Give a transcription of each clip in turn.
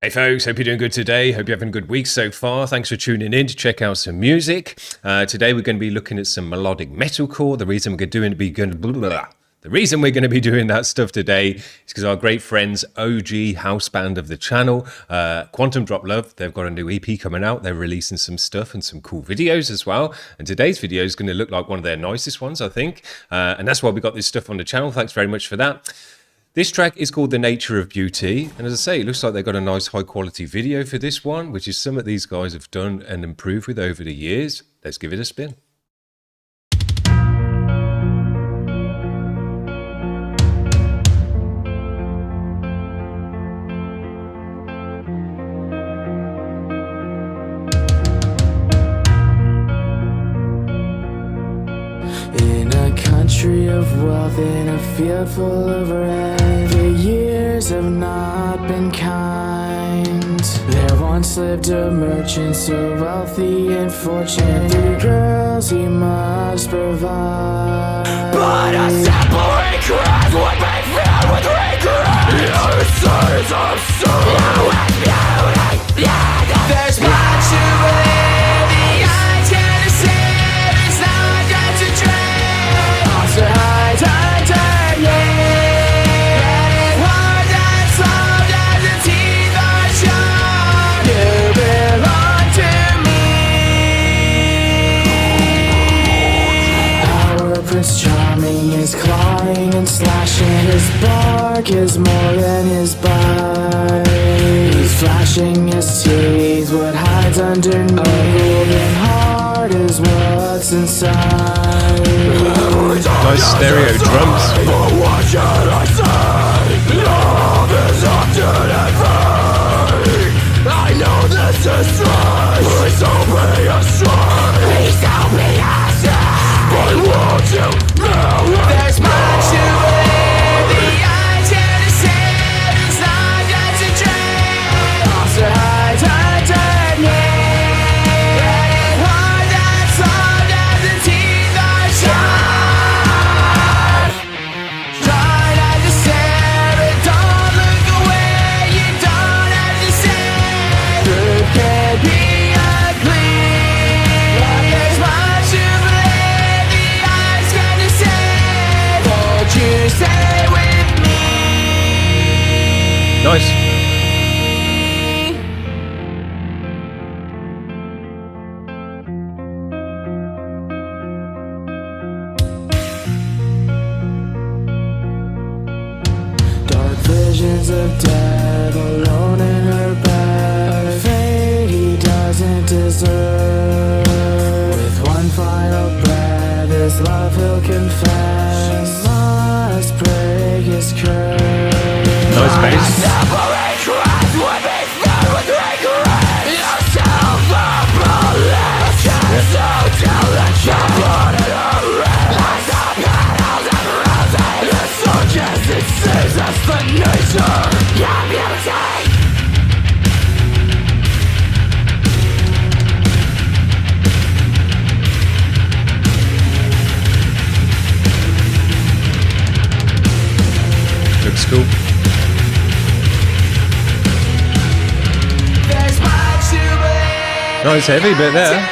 Hey folks, hope you're doing good today. Hope you're having a good week so far. Thanks for tuning in to check out some music. Today we're going to be looking at some melodic metalcore. The reason we're going to be doing that stuff today is because our great friends, OG house band of the channel, Quantum Drop Love, they've got a new EP coming out. They're releasing some stuff and some cool videos as well. And today's video is going to look like one of their nicest ones, I think. And that's why we got this stuff on the channel. Thanks very much for that. This track is called The Nature of Beauty, and as I say, it looks like they've got a nice high quality video for this one, which is something these guys have done and improved with over the years. Let's give it a spin. Country of wealth in a field full of red. The years have not been kind. There once lived a merchant so wealthy and fortunate. 3 girls he must provide, but a simple regret would be filled with regret. Your sense of sorrow and beauty. There's much to believe. The eyes can't deceive. It's not just a dream. High tide, yeah. Running hard and slow as the teeth are sharp. You belong to me. Our Prince Charming is clawing and slashing. His bark is more than his bite. He's flashing his teeth, what hides underneath. A golden heart is what's inside. Nice stereo drums. What should I say? Love is often adverse. I know this is strange. Please don't be astray. Please don't be astray. But won't you know there's much to believe. The eyes can't deceive. It's not just a dream. Monster high tide, yeah. Running hard and slow as the teeth are sharp. Nice. Dark visions of death, alone in her bed. A fate he doesn't deserve. With one final breath, his love he'll confess. She must break his curse. Nice bass. Looks cool. Nice heavy bit there.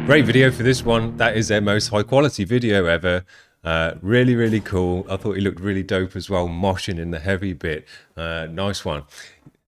Great video for this one. That is their most high quality video ever. Really, really cool. I thought he looked really dope as well, moshing in the heavy bit. Nice one.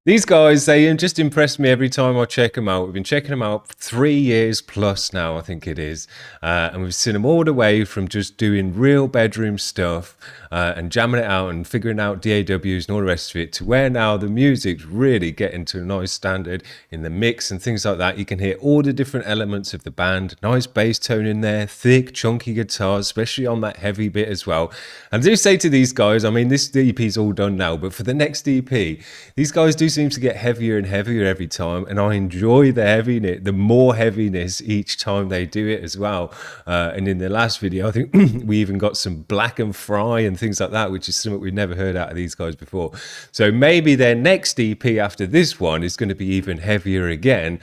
These guys, they just impress me every time I check them out. We've been checking them out for 3 years plus now, I think it is. And we've seen them all the way from just doing real bedroom stuff and jamming it out and figuring out DAWs and all the rest of it, to where now the music's really getting to a nice standard in the mix and things like that. You can hear all the different elements of the band, nice bass tone in there, thick, chunky guitars, especially on that heavy bit as well. And I do say to these guys, I mean, this EP's all done now, but for the next EP, these guys do seem to get heavier and heavier every time, and I enjoy the heaviness, the more heaviness each time they do it as well. And in the last video, I think we even got some Black and Fry and things like that, which is something we've never heard out of these guys before. So maybe their next EP after this one is going to be even heavier again.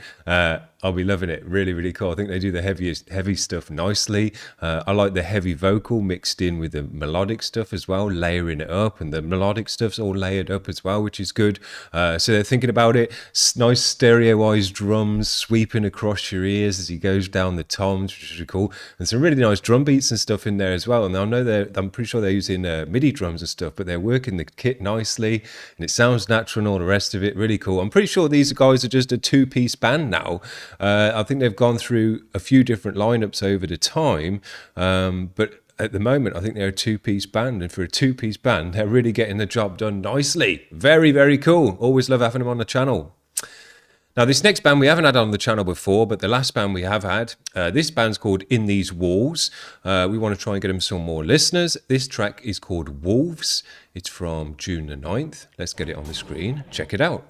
I'll be loving it. Really, really cool. I think they do the heavy stuff nicely. I like the heavy vocal mixed in with the melodic stuff as well, layering it up, and the melodic stuff's all layered up as well, which is good. So they're thinking about it. Nice stereoized drums sweeping across your ears as he goes down the toms, which is really cool. And some really nice drum beats and stuff in there as well. And I know I'm pretty sure they're using MIDI drums and stuff, but they're working the kit nicely, and it sounds natural and all the rest of it. Really cool. I'm pretty sure these guys are just a two-piece band now. I think they've gone through a few different lineups over the time, but at the moment, I think they're a two-piece band, and for a two-piece band, they're really getting the job done nicely. Very, very cool. Always love having them on the channel. Now, this next band we haven't had on the channel before, but the last band we have had, this band's called In These Walls. We want to try and get them some more listeners. This track is called Wolves. It's from June the 9th. Let's get it on the screen. Check it out.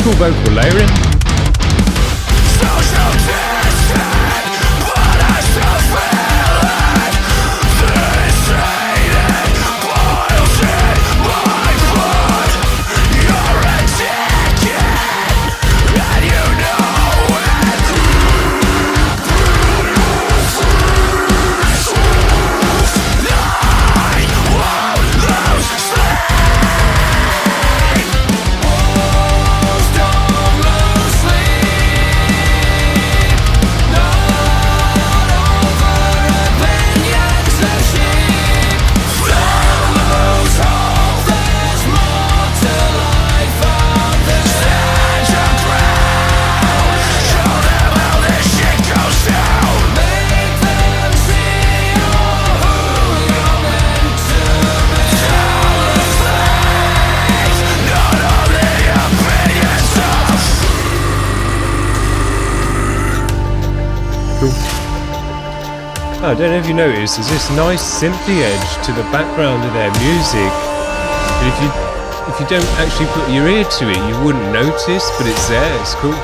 Cool vocal layering. I don't know if you noticed, there's this nice synthy edge to the background of their music. But if you don't actually put your ear to it, you wouldn't notice, but it's there, it's cool.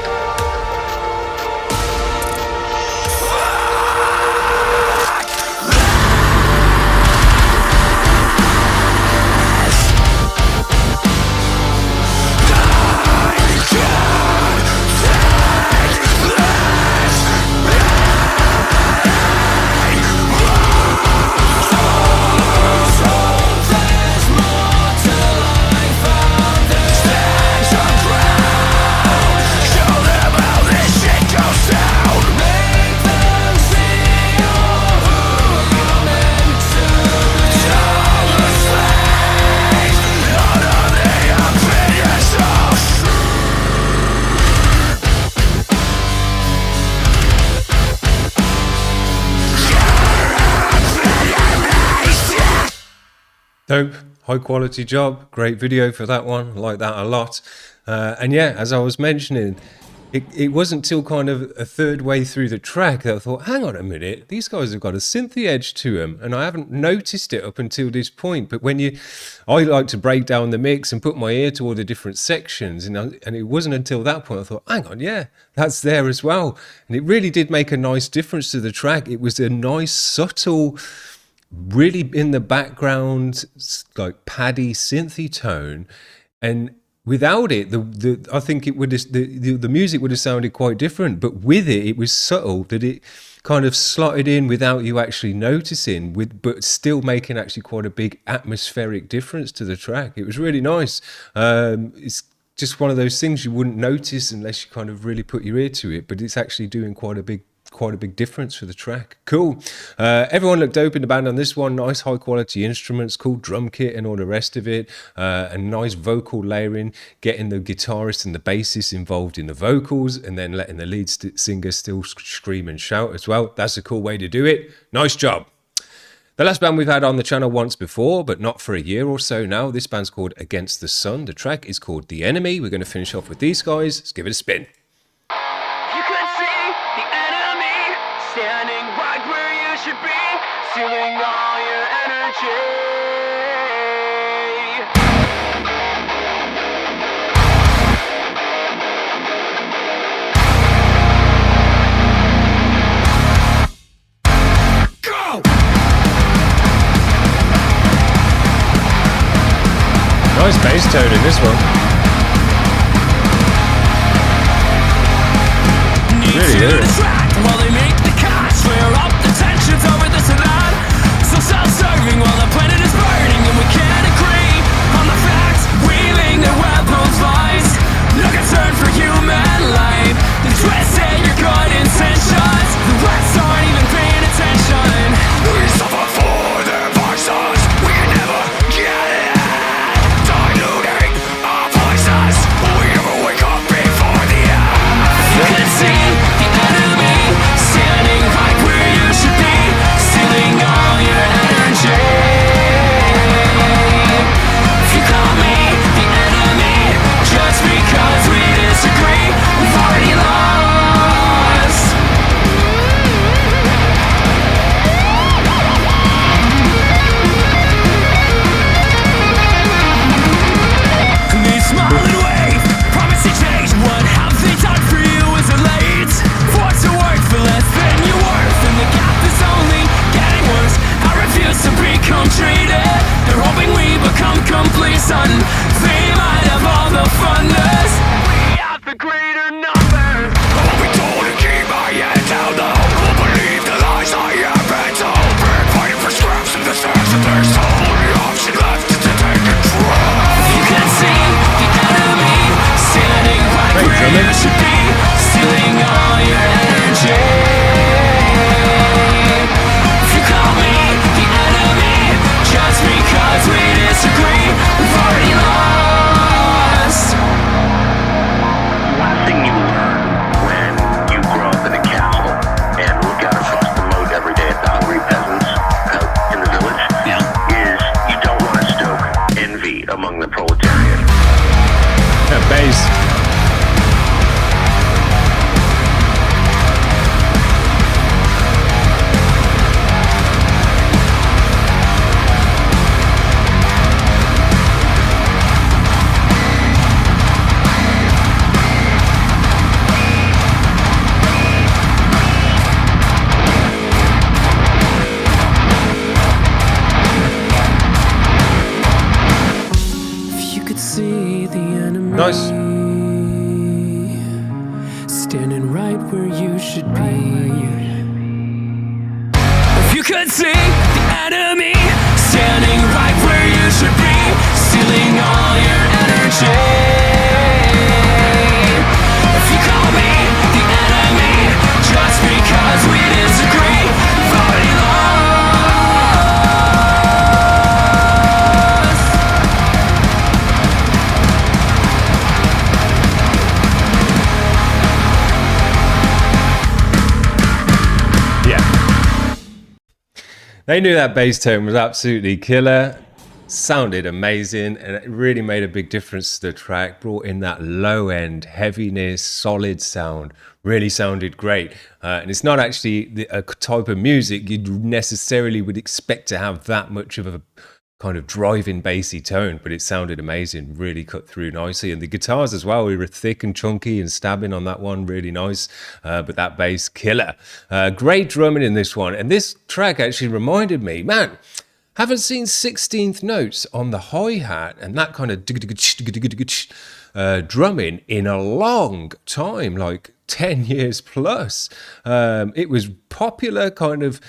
Dope. high quality job, great video for that one, I like that a lot. And yeah, as I was mentioning, it wasn't till kind of a third way through the track that I thought, hang on a minute, these guys have got a synthy edge to them, and I haven't noticed it up until this point. But I like to break down the mix and put my ear to all the different sections, and it wasn't until that point I thought, hang on, yeah, that's there as well. And it really did make a nice difference to the track. It was a nice, subtle, really in the background, like paddy synthy tone, and without it, I think it would the music would have sounded quite different. But with it, it was subtle that it kind of slotted in without you actually noticing, but still making actually quite a big atmospheric difference to the track. It was really nice. It's just one of those things you wouldn't notice unless you kind of really put your ear to it. But it's actually doing quite a big difference for the track. Cool. Everyone looked dope in the band on this one. Nice high quality instruments, cool drum kit and all the rest of it, and nice vocal layering, getting the guitarist and the bassist involved in the vocals and then letting the lead singer still scream and shout as well. That's a cool way to do it. Nice job. The last band we've had on the channel once before, but not for a year or so now. This band's called Against the Sun. The track is called The Enemy. We're going to finish off with these guys. Let's give it a spin. Standing right where you should be, stealing all your energy. Go! Nice bass tone in this one. Really is. While they make the cash, flare up the tensions over this and that. So self-serving while the planet is burning, and we can't agree on the facts. Weaving their web of lies, no concern for human life. They twisted your good intentions, the rest aren't even paying attention. We suffer for their vices, we can never get it. Diluting our voices, we never wake up before the end. You can see the enemy standing right where you should be, stealing all your energy. If you call me the enemy just because we disagree, we've already lost. They smile and wave, promise to change. What have they done for you? Is it late? For to work for less than you're worth, and the gap is only getting worse. I refuse to become treated. They're hoping we become complacent. They might have all the funness, we have the greater numbers. I won't be told to keep my head down low. Won't believe the lies I have been told. Been fighting for scraps in the stairs, and there's the only option left is to take control. You can see the enemy standing right where you should be, stealing all your energy. If you call me the enemy just because we disagree, we've already lost. One thing you learn when you grow up in a castle and look out across the moat every day at the hungry peasants out in the village is you don't want to stoke envy among the proletariat. That bass. If you could see the enemy Nice. standing right where you should be. If you could see the enemy standing right where you should be, stealing all your energy. If you call me the enemy just because we disagree, we've already lost. They knew that bass tone was absolutely killer. Sounded amazing, and it really made a big difference to the track. Brought in that low end heaviness, solid sound. Really sounded great, and it's not actually a type of music you necessarily would expect to have that much of a kind of driving bassy tone, but it sounded amazing. Really cut through nicely, and the guitars as well. We were thick and chunky and stabbing on that one, really nice. But that bass killer, great drumming in this one, and this track actually reminded me, man. Haven't seen 16th notes on the hi-hat and that kind of drumming in a long time, like 10 years plus. It was popular kind of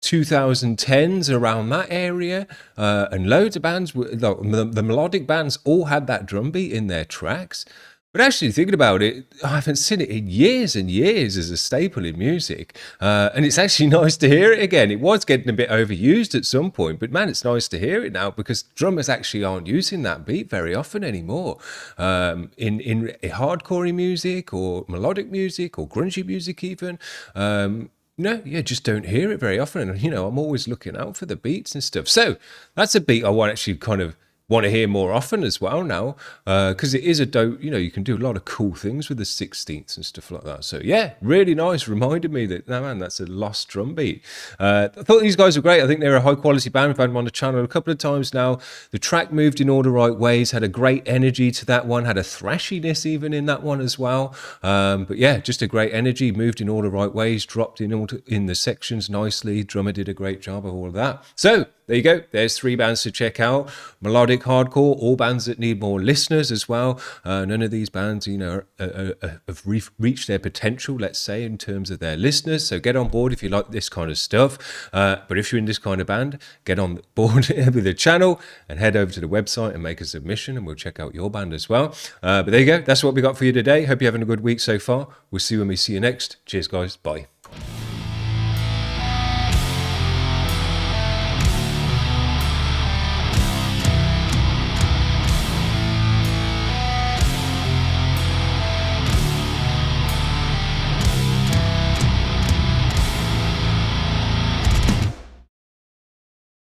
2010s around that area, and loads of bands, the melodic bands all had that drum beat in their tracks. But actually thinking about it, I haven't seen it in years and years as a staple in music. And it's actually nice to hear it again. It was getting a bit overused at some point, but man, it's nice to hear it now because drummers actually aren't using that beat very often anymore. In hardcore music or melodic music or grungy music even. Just don't hear it very often. And, I'm always looking out for the beats and stuff. So that's a beat I want to hear more often as well now, because it is a dope, you can do a lot of cool things with the 16ths and stuff like that. So yeah, really nice. Reminded me that, that's a lost drum beat. I thought these guys were great. I think they're a high quality band. We've had them on the channel a couple of times now. The track moved in all the right ways, had a great energy to that one, had a thrashiness even in that one as well. But yeah, just a great energy, moved in all the right ways, dropped in the sections nicely. Drummer did a great job of all of that. So there you go. There's 3 bands to check out. Melodic, hardcore, all bands that need more listeners as well. None of these bands, have reached their potential, let's say, in terms of their listeners. So get on board if you like this kind of stuff. But if you're in this kind of band, get on board with the channel and head over to the website and make a submission, and we'll check out your band as well. But there you go. That's what we got for you today. Hope you're having a good week so far. We'll see you when we see you next. Cheers, guys. Bye.